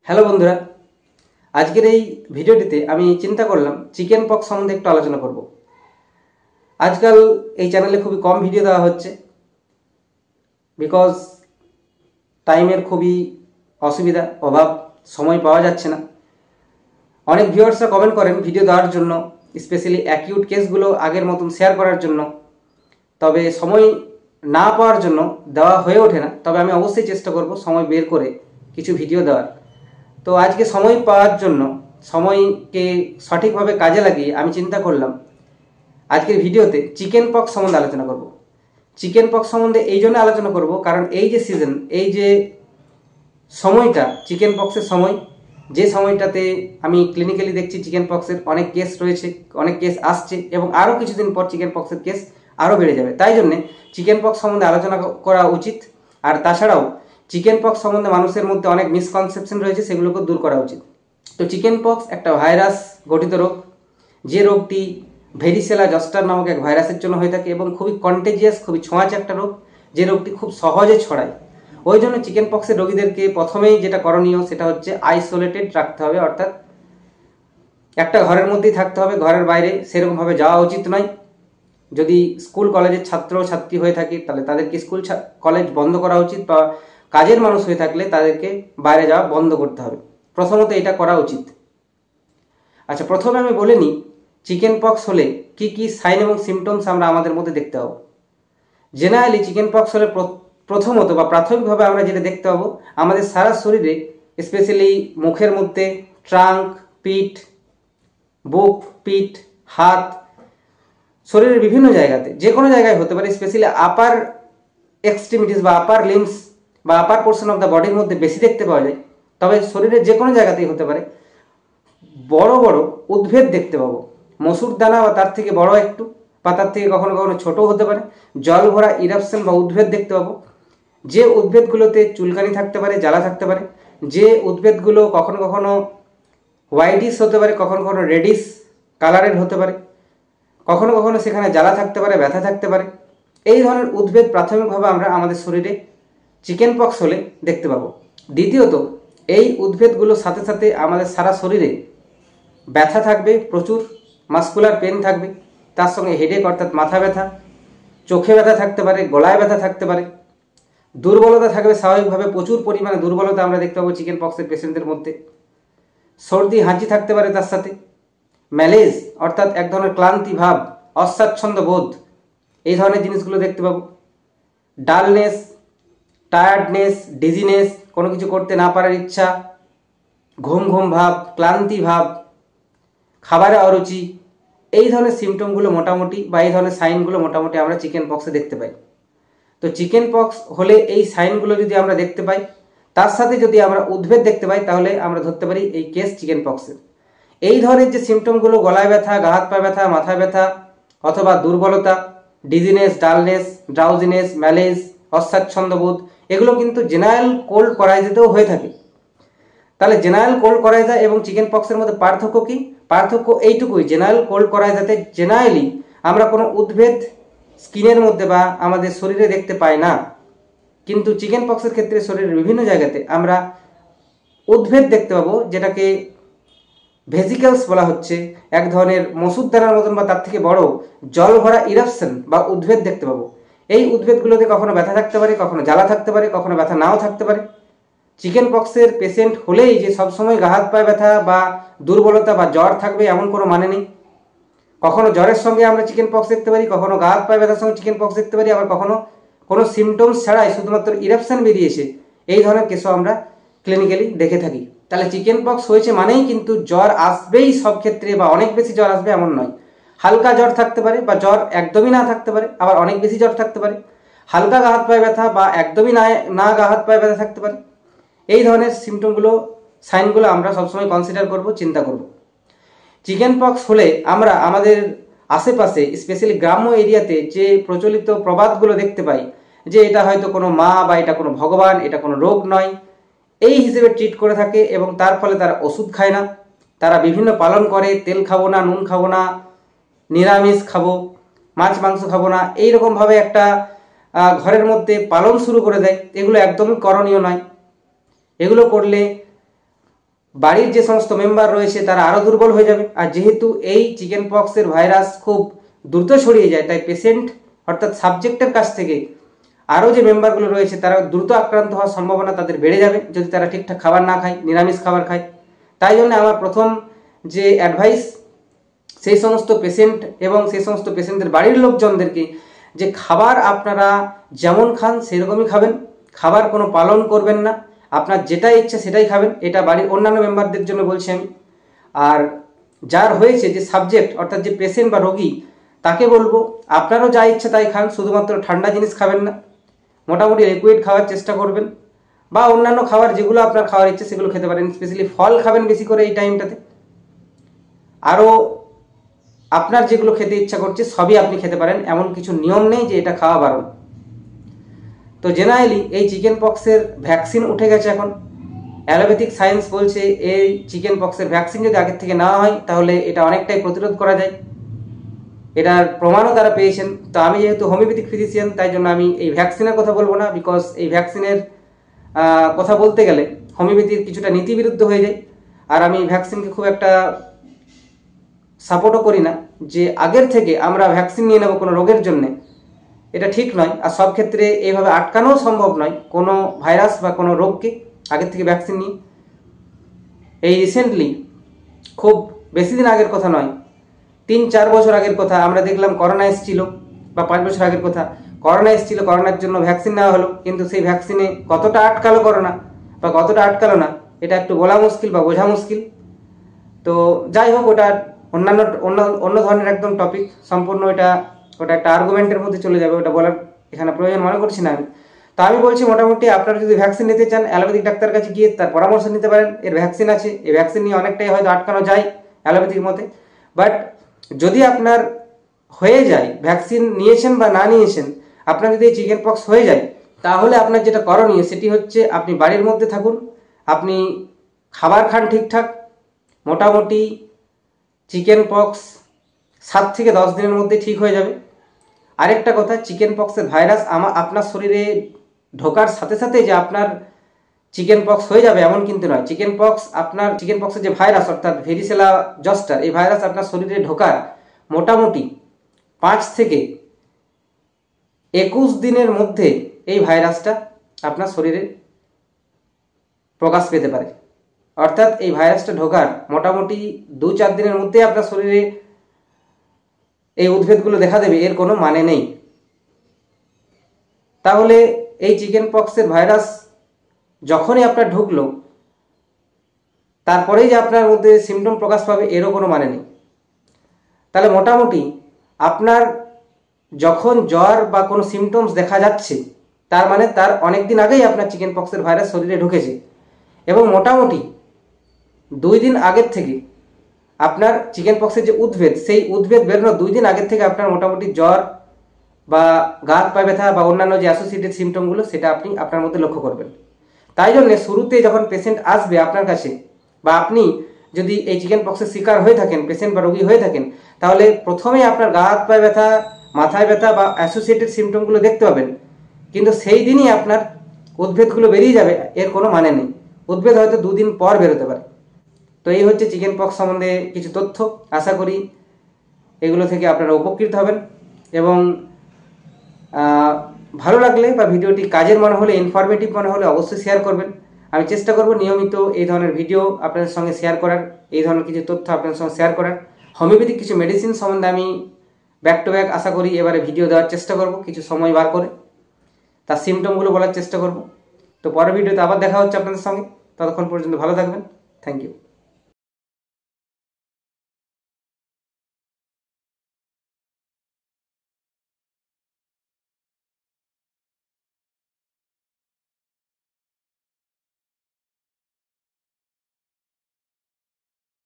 Hello বন্ধুরা, আজকের এই ভিডিওটিতে আমি চিন্তা করলাম চিকেন পক্স সম্বন্ধে একটু আলোচনা করব। আজকাল এই চ্যানেলে খুবই কম ভিডিও দেওয়া হচ্ছে, বিকজ টাইমের খুবই অসুবিধা, অভাব, সময় পাওয়া যাচ্ছে না। অনেক ভিউয়ার্সরা কমেন্ট করেন ভিডিও দেওয়ার জন্য, স্পেশালি অ্যাকিউট কেসগুলো আগের মতন শেয়ার করার জন্য, তবে সময় না পাওয়ার জন্য দেওয়া হয়ে ওঠে না। তবে আমি অবশ্যই চেষ্টা করব সময় বের করে কিছু ভিডিও দেওয়ার। তো আজকে সময় পাওয়ার জন্য, সময়কে সঠিকভাবে কাজে লাগিয়ে আমি চিন্তা করলাম আজকের ভিডিওতে চিকেন পক্স সম্বন্ধে আলোচনা করব। চিকেন পক্স সম্বন্ধে এই জন্য আলোচনা করব কারণ এই যে সিজন, এই যে সময়টা চিকেন পক্সের সময়, যে সময়টাতে আমি ক্লিনিক্যালি দেখছি চিকেন পক্সের অনেক কেস রয়েছে, অনেক কেস আসছে এবং আরও কিছুদিন পর চিকেন পক্সের কেস আরও বেড়ে যাবে। তাই জন্যে চিকেন পক্স সম্বন্ধে আলোচনা করা উচিত। আর তাছাড়াও চিকেন পক্স সম্বন্ধে মানুষের মধ্যে অনেক মিসকনসেপশন রয়েছে, সেগুলোকে দূর করা উচিত। তো চিকেন পক্স একটা ভাইরাস গঠিত রোগ, যে রোগটি ভেরিসেলা জস্টার নামক এক ভাইরাসের জন্য হয়ে থাকে এবং খুবই কন্টেজিয়াস, খুবই ছোঁয়াচে একটা রোগ, যে রোগটি খুব সহজে ছড়ায়। ওই জন্য চিকেন পক্সের রোগীদেরকে প্রথমেই যেটা করণীয় সেটা হচ্ছে আইসোলেটেড রাখতে হবে, অর্থাৎ একটা ঘরের মধ্যেই থাকতে হবে, ঘরের বাইরে সেরকমভাবে যাওয়া উচিত নয়। যদি স্কুল কলেজের ছাত্র ছাত্রী হয়ে থাকে তাহলে তাদেরকে স্কুল কলেজ বন্ধ করা উচিত, বা কাজের মানুষ হয়ে থাকলে তাদেরকে বাইরে যাওয়া বন্ধ করতে হবে। প্রথমত এটা করা উচিত। আচ্ছা, প্রথমে আমি বলে নিই চিকেন পক্স হলে কি কি সাইন এবং সিমটমস আমরা আমাদের মধ্যে দেখতে পাবো। জেনারেলি চিকেন পক্স হলে প্রথমত বা প্রাথমিকভাবে আমরা যেটা দেখতে পাবো, আমাদের সারা শরীরে, স্পেশালি মুখের মধ্যে, ট্রাঙ্ক, পিঠ, বুক, পিঠ, হাত, শরীরের বিভিন্ন জায়গাতে, যে কোনো জায়গায় হতে পারে, স্পেশালি আপার এক্সট্রিমিটিস বা আপার লিম্বস বা আপার পোর্শন অফ দ্য বডির মধ্যে বেশি দেখতে পাওয়া যায়। তবে শরীরের যে কোনো জায়গাতেই হতে পারে বড় বড় উদ্ভিদ দেখতে পাবো, মসুর দানা বা তার থেকে বড় একটু, বা তার থেকে কখনো কখনো ছোটও হতে পারে, জল ভরা ইরাপশন বা উদ্ভিদ দেখতে পাবো। যে উদ্ভিদগুলোতে চুলকানি থাকতে পারে, জ্বালা থাকতে পারে, যে উদ্ভিদগুলো কখনো কখনো হোয়াইটিশ হতে পারে, কখনো কখনো রেডিশ কালারের হতে পারে, কখনো কখনো সেখানে জ্বালা থাকতে পারে, ব্যথা থাকতে পারে, এই ধরনের উদ্ভিদ প্রাথমিকভাবে আমরা আমাদের শরীরে চিকেন পক্স হলে দেখতে পাবো। দ্বিতীয়ত, এই উদ্ভিদগুলোর সাথে সাথে আমাদের সারা শরীরে ব্যথা থাকবে, প্রচুর মাসকুলার পেন থাকবে, তার সঙ্গে হেডেক অর্থাৎ মাথা ব্যথা, চোখে ব্যথা থাকতে পারে, গলায় ব্যথা থাকতে পারে, দুর্বলতা থাকবে, স্বাভাবিকভাবে প্রচুর পরিমাণে দুর্বলতা আমরা দেখতে পাবো চিকেন পক্সের পেশেন্টদের মধ্যে। সর্দি হাঁচি থাকতে পারে, তার সাথে ম্যালেজ অর্থাৎ এক ধরনের ক্লান্তি ভাব, অস্বাচ্ছন্দ্য বোধ, এই ধরনের জিনিসগুলো দেখতে পাবো। ডালনেস, টায়ার্ডনেস, ডিজিনেস, কোনো কিছু করতে না পারার ইচ্ছা, ঘুম ঘুম ভাব, ক্লান্তি ভাব, খাবারে অরুচি, এই ধরনের সিমটমগুলো মোটামুটি বা এই ধরনের সাইনগুলো মোটামুটি আমরা চিকেন পক্সে দেখতে পাই। তো চিকেন পক্স হলে এই সাইনগুলো যদি আমরা দেখতে পাই, তার সাথে যদি আমরা উদ্ভিদ দেখতে পাই, তাহলে আমরা ধরতে পারি এই কেস চিকেন পক্সের। এই ধরনের যে সিমটমগুলো, গলায় ব্যথা, গা হাত পা ব্যথা, মাথা ব্যথা অথবা দুর্বলতা, ডিজিনেস, ডালনেস, ড্রাউজিনেস, ম্যালেজ, অস্বাচ্ছন্দ্যবোধ, এগুলো কিন্তু জেনারেল কোল্ড করাইজেতেও হয়ে থাকে। তাহলে জেনারেল কোল্ড করাইজা এবং চিকেন পক্সের মধ্যে পার্থক্য কি? পার্থক্য এইটুকুই, জেনারেল কোল্ড করাইজাতে জেনারেলি আমরা কোনো উদ্ভিদ স্কিনের মধ্যে বা আমাদের শরীরে দেখতে পাই না, কিন্তু চিকেন পক্সের ক্ষেত্রে শরীরের বিভিন্ন জায়গাতে আমরা উদ্ভিদ দেখতে পাবো, যেটাকে ভেসিকেলস বলা হচ্ছে। এক ধরনের মসুর দানার মতন বা তার থেকে বড় জল ভরা ইরাপশন বা উদ্ভিদ দেখতে পাবো। এই উদ্ভিদগুলোতে কখনো ব্যথা থাকতে পারে, কখনো জ্বালা থাকতে পারে, কখনো ব্যথা নাও থাকতে পারে। চিকেন পক্সের পেশেন্ট হলেই যে সবসময় গা হাত পায়ে ব্যথা বা দুর্বলতা বা জ্বর থাকবে এমন কোনো মানে নেই। কখনো জ্বরের সঙ্গে আমরা চিকেন পক্স দেখতে পারি, কখনো গা হাত পায়ে ব্যথার সঙ্গে চিকেন পক্স দেখতে পারি, আবার কখনো কোনো সিমটমস ছাড়াই শুধুমাত্র ইরাপশন বেরিয়েছে, এই ধরনের কেসও আমরা ক্লিনিক্যালি দেখে থাকি। তাহলে চিকেন পক্স হয়েছে মানেই কিন্তু জ্বর আসবেই সব ক্ষেত্রে, বা অনেক বেশি জ্বর আসবে এমন নয়। হালকা জ্বর থাকতে পারে, বা জ্বর একদমই না থাকতে পারে, আবার অনেক বেশি জ্বর থাকতে পারে, হালকা গা হাত পায়ে ব্যথা বা একদমই না গা হাত পায়ে ব্যথা থাকতে পারে। এই ধরনের সিমটমগুলো, সাইনগুলো আমরা সবসময় কনসিডার করব, চিন্তা করব। চিকেন পক্স হলে আমরা আমাদের আশেপাশে, স্পেশালি গ্রাম্য এরিয়াতে যে প্রচলিত প্রবাদগুলো দেখতে পাই, যে এটা হয়তো কোনো মা বা এটা কোনো ভগবান, এটা কোনো রোগ নয়, এই হিসেবে ট্রিট করে থাকে এবং তার ফলে তারা ওষুধ খায় না, তারা বিভিন্ন পালন করে, তেল খাবো না, নুন খাবো না, নিরামিষ খাবো, মাছ মাংস খাবো না, এইরকমভাবে একটা ঘরের মধ্যে পালন শুরু করে দেয়। এগুলো একদমই করণীয় নয়। এগুলো করলে বাড়ির যে সমস্ত মেম্বার রয়েছে তারা আরও দুর্বল হয়ে যাবে। আর যেহেতু এই চিকেন পক্সের ভাইরাস খুব দ্রুত ছড়িয়ে যায়, তাই পেশেন্ট অর্থাৎ সাবজেক্টের কাছ থেকে আরও যে মেম্বারগুলো রয়েছে তারা দ্রুত আক্রান্ত হওয়ার সম্ভাবনা তাদের বেড়ে যাবে যদি তারা ঠিকঠাক খাবার না খায়, নিরামিষ খাবার খায়। তাই জন্য আমার প্রথম যে অ্যাডভাইস সেই সমস্ত পেশেন্ট এবং সেই সমস্ত পেশেন্টদের বাড়ির লোকজনদেরকে, যে খাবার আপনারা যেমন খান সেরকমই খাবেন, খাবার কোনো পালন করবেন না, আপনার যেটা ইচ্ছা সেটাই খাবেন। এটা বাড়ির অন্যান্য মেম্বারদের জন্য বলছি আমি। আর যার হয়েছে যে সাবজেক্ট অর্থাৎ যে পেশেন্ট বা রোগী, তাকে বলবো আপনারও যা ইচ্ছা তাই খান, শুধুমাত্র ঠান্ডা জিনিস খাবেন না, মোটামুটি লিকুইড খাওয়ার চেষ্টা করবেন, বা অন্যান্য খাবার যেগুলো আপনার খাওয়ার ইচ্ছে সেগুলো খেতে পারেন। স্পেশালি ফল খাবেন বেশি করে এই টাইমটাতে। আরও আপনার যেগুলো খেতে ইচ্ছা করছে সবই আপনি খেতে পারেন, এমন কিছু নিয়ম নেই যে এটা খাওয়া বারণ। তো জেনারেলি এই চিকেন পক্সের ভ্যাকসিন উঠে গেছে এখন। অ্যালোপ্যাথিক সায়েন্স বলছে এই চিকেন পক্সের ভ্যাকসিন যদি আগের থেকে নেওয়া হয় তাহলে এটা অনেকটাই প্রতিরোধ করা যায়, এটার প্রমাণও তারা পেয়েছেন। তো আমি যেহেতু হোমিওপ্যাথিক ফিজিশিয়ান তাই জন্য আমি এই ভ্যাকসিনের কথা বলবো না, বিকজ এই ভ্যাকসিনের কথা বলতে গেলে হোমিওপ্যাথির কিছুটা নীতিবিরুদ্ধ হয়ে যায়। আর আমি ভ্যাকসিনকে খুব একটা সাপোর্টও করি না, যে আগের থেকে আমরা ভ্যাকসিন নিয়ে নেব কোনো রোগের জন্যে, এটা ঠিক নয়। আর সব ক্ষেত্রে এইভাবে আটকানোও সম্ভব নয় কোনো ভাইরাস বা কোনো রোগকে আগের থেকে ভ্যাকসিন নিয়ে। এই রিসেন্টলি, খুব বেশি দিন আগের কথা নয়, 3-4 বছর আগের কথা, আমরা দেখলাম করোনা এসেছিল, বা 5 বছর আগের কথা, করোনা এসেছিল, করোনার জন্য ভ্যাকসিন নেওয়া হলো, কিন্তু সেই ভ্যাকসিনে কতটা আটকালো করোনা বা কতটা আটকালো না এটা একটু বলা মুশকিল বা বোঝা মুশকিল। তো যাই হোক, ওটা অন্য ধরনের একদম টপিক সম্পূর্ণ, ওটা একটা আর্গুমেন্টের মধ্যে চলে যাবে, ওটা বলার এখানে প্রয়োজন মনে করছি না আমি। তো আমি বলছি মোটামুটি আপনারা যদি ভ্যাকসিন নিতে চান অ্যালোপ্যাথিক ডাক্তার কাছে গিয়ে তার পরামর্শ নিতে পারেন। এর ভ্যাকসিন আছে, এই ভ্যাকসিন নিয়ে অনেকটাই হয়তো আটকানো যায় অ্যালোপ্যাথিক মতে। বাট যদি আপনার হয়ে যায়, ভ্যাকসিন নিয়েছেন বা না নিয়েছেন, আপনার যদি এই চিকেন পক্স হয়ে যায়, তাহলে আপনার যেটা করণীয় সেটি হচ্ছে আপনি বাড়ির মধ্যে থাকুন, আপনি খাবার খান ঠিকঠাক, মোটামুটি চিকেন পক্স 7 থেকে 10 দিনের মধ্যে ঠিক হয়ে যাবে। আরেকটা কথা, চিকেন পক্সের ভাইরাস আপনার শরীরে ঢোকার সাথে সাথে যে আপনার চিকেন পক্স হয়ে যাবে এমন কিন্তু নয়। চিকেন পক্সের যে ভাইরাস অর্থাৎ ভেরিসেলা জস্টার, এই ভাইরাস আপনার শরীরে ঢোকার মোটামুটি 5 থেকে 21 দিনের মধ্যে এই ভাইরাসটা আপনার শরীরে প্রকাশ পেতে পারে। অর্থাৎ এই ভাইরাসটা ঢোকার মোটামুটি 2-4 দিনের মধ্যে আপনার শরীরে এই উদ্ভিদগুলো দেখা দেবে, এর কোনো মানে নেই। তাহলে এই চিকেন পক্সের ভাইরাস যখনই আপনার ঢুকলো তারপরেই যে আপনার মধ্যে সিমটম প্রকাশ পাবে, এরও কোনো মানে নেই। তাহলে মোটামুটি আপনার যখন জ্বর বা কোনো সিমটমস দেখা যাচ্ছে, তার মানে তার অনেক দিন আগেই আপনার চিকেন পক্সের ভাইরাস শরীরে ঢুকেছে, এবং মোটামুটি 2 দিন আগের থেকে আপনার চিকেন পক্সের যে উদ্ভিদ, সেই উদ্ভিদ বেরোনোর 2 দিন আগের থেকে আপনার মোটামুটি জ্বর বা গা হাত পা ব্যথা বা অন্যান্য যে অ্যাসোসিয়েটেড সিমটমগুলো সেটা আপনি আপনার মধ্যে লক্ষ্য করবেন। তাই জন্য শুরুতে যখন পেশেন্ট আসবে আপনার কাছে, বা আপনি যদি এই চিকেন পক্সের শিকার হয়ে থাকেন, পেশেন্ট বা রোগী হয়ে থাকেন, তাহলে প্রথমেই আপনার গা হাত পায়ে ব্যথা, মাথায় ব্যথা বা অ্যাসোসিয়েটেড সিমটমগুলো দেখতে পাবেন, কিন্তু সেই দিনই আপনার উদ্ভিদগুলো বেরিয়ে যাবে, এর কোনো মানে নেই। উদ্ভিদ হয়তো 2 দিন পর বেরোতে পারে। তো এই হচ্ছে চিকেন পক্স সম্বন্ধে কিছু তথ্য। আশা করি এগুলো থেকে আপনারা উপকৃত হবেন, এবং ভালো লাগলে বা ভিডিওটি কাজের মনে হলে, ইনফরমেটিভ মনে হলে অবশ্যই শেয়ার করবেন। আমি চেষ্টা করব নিয়মিত এই ধরনের ভিডিও আপনাদের সঙ্গে শেয়ার করার, এই ধরনের কিছু তথ্য আপনাদের সঙ্গে শেয়ার করার। হোমিওপ্যাথিক কিছু মেডিসিন সম্বন্ধে আমি ব্যাক টু ব্যাক আশা করি এবারে ভিডিও দেওয়ার চেষ্টা করব, কিছু সময় বার করে তার সিমটমগুলো বলার চেষ্টা করব। তো পরের ভিডিওতে আবার দেখা হচ্ছে আপনাদের সঙ্গে, ততক্ষণ পর্যন্ত ভালো থাকবেন। Thank you.